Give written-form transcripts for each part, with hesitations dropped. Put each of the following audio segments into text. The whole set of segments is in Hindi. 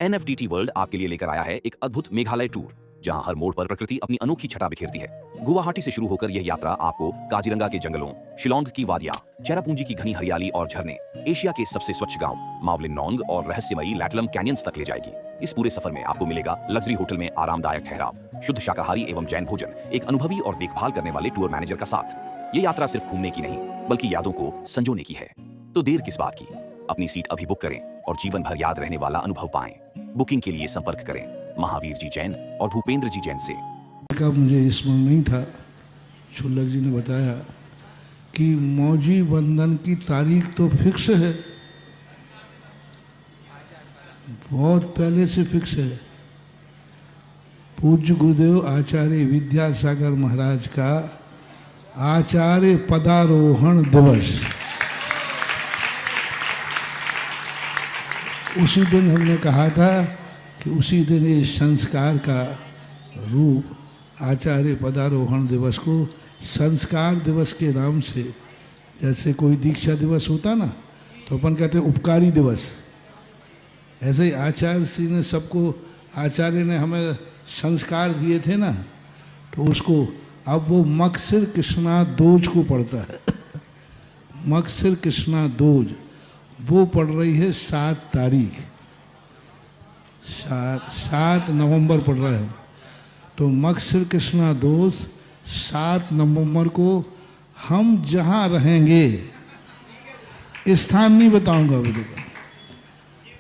एनएफटीटी वर्ल्ड आपके लिए लेकर आया है एक अद्भुत मेघालय टूर, जहां हर मोड़ पर प्रकृति अपनी अनोखी छटा बिखेरती है। गुवाहाटी से शुरू होकर यह यात्रा आपको काजीरंगा के जंगलों, शिलोंग की वादियां, चेरापूंजी की घनी हरियाली और झरने, एशिया के सबसे स्वच्छ गांव मावलिन नोंग और रहस्यमयी लैटलम कैनियंस तक ले जाएगी। इस पूरे सफर में आपको मिलेगा लग्जरी होटल में आरामदायक ठहराव, शुद्ध शाकाहारी एवं जैन भोजन, एक अनुभवी और देखभाल करने वाले टूर मैनेजर का साथ। ये यात्रा सिर्फ घूमने की नहीं, बल्कि यादों को संजोने की है। तो देर किस बात की, अपनी सीट अभी बुक करें और जीवन भर याद रहने वाला अनुभव पाएं। बुकिंग के लिए संपर्क करें महावीर जी जैन और भूपेंद्र जी जैन से। का मुझे स्मरण नहीं था, शुल्लक जी ने बताया कि मौजी बंधन की तारीख तो फिक्स है, बहुत पहले से फिक्स है। पूज्य गुरुदेव आचार्य विद्यासागर महाराज का आचार्य पदारोहण दिवस, उसी दिन हमने कहा था कि उसी दिन इस संस्कार का रूप आचार्य पदारोहण दिवस को संस्कार दिवस के नाम से, जैसे कोई दीक्षा दिवस होता ना तो अपन कहते हैं उपकारी दिवस, ऐसे ही आचार्य श्री ने सबको, आचार्य ने हमें संस्कार दिए थे ना, तो उसको अब वो मकसिर कृष्णा दोज को पढ़ता है। मकसिर कृष्णा दोज वो पढ़ रही है 7 तारीख, 7 नवंबर पढ़ रहा है। तो मकसिर कृष्णा दोष 7 नवंबर को हम जहाँ रहेंगे, स्थान नहीं बताऊंगा अभी तक,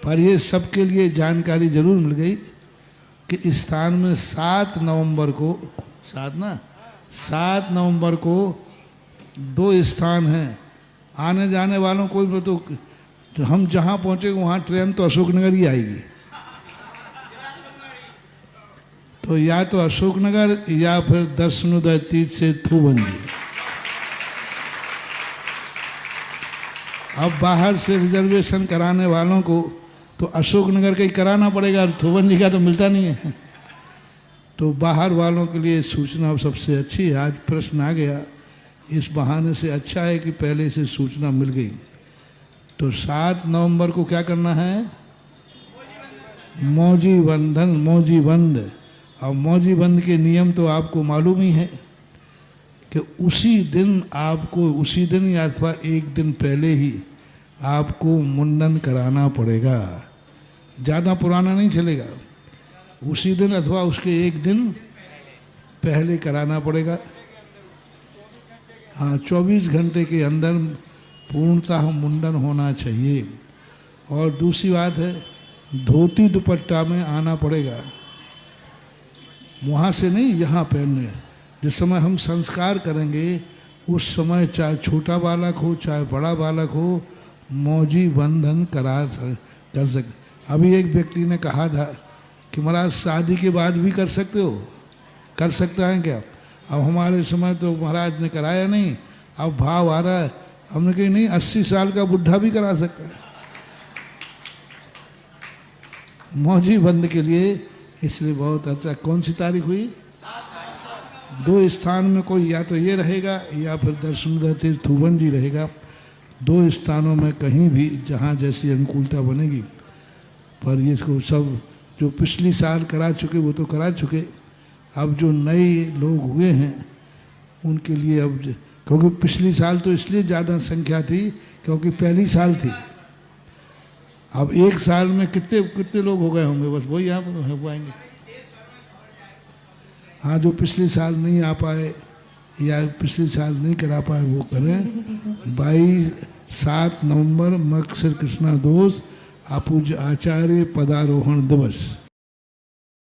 पर ये सबके लिए जानकारी जरूर मिल गई कि स्थान में 7 नवंबर को, 7 नवंबर को 2 स्थान हैं। आने जाने वालों को तो हम जहाँ पहुँचेंगे वहाँ ट्रेन तो अशोकनगर ही आएगी, तो या तो अशोकनगर या फिर दर्शनोदय तीर्थ से थूबंजी। अब बाहर से रिजर्वेशन कराने वालों को तो अशोकनगर का ही कराना पड़ेगा, थूबंजी का तो मिलता नहीं है। तो बाहर वालों के लिए सूचना सबसे अच्छी है। आज प्रश्न आ गया, इस बहाने से अच्छा है कि पहले से सूचना मिल गई। तो 7 नवंबर को क्या करना है? मौजी बंधन, मौजी बंद। और मौजी बंद के नियम तो आपको मालूम ही है कि उसी दिन आपको, उसी दिन या अथवा एक दिन पहले ही आपको मुंडन कराना पड़ेगा। ज़्यादा पुराना नहीं चलेगा, उसी दिन अथवा उसके एक दिन पहले कराना पड़ेगा। हाँ, 24 घंटे के अंदर पूर्णतः मुंडन होना चाहिए। और दूसरी बात है, धोती दुपट्टा में आना पड़ेगा, वहाँ से नहीं यहाँ पहनने। जिस समय हम संस्कार करेंगे उस समय चाहे छोटा बालक हो चाहे बड़ा बालक हो, मौजी बंधन कर सकते। अभी एक व्यक्ति ने कहा था कि महाराज शादी के बाद भी कर सकते हो, कर सकता है क्या? अब हमारे समय तो महाराज ने कराया नहीं, अब भाव आ रहा है। हमने कही नहीं, 80 साल का बुढ़ा भी करा सकता है मौजी बंद के लिए। इसलिए बहुत अच्छा। कौन सी तारीख हुई? 2 स्थान में कोई या तो ये रहेगा या फिर दर्शनोदय तीर्थ थूबंजी रहेगा। 2 स्थानों में कहीं भी जहाँ जैसी अनुकूलता बनेगी। पर इसको सब जो पिछली साल करा चुके वो तो करा चुके, अब जो नए लोग हुए हैं उनके लिए अब, क्योंकि पिछली साल तो इसलिए ज़्यादा संख्या थी क्योंकि पहली साल थी। अब एक साल में कितने लोग हो गए होंगे, बस वही आप हो पाएंगे। हाँ, जो पिछले साल नहीं आ पाए या पिछले साल नहीं करा पाए वो करें। 7 नवंबर मकसिर कृष्णा दोष, पूज्य आचार्य पदारोहण दिवस।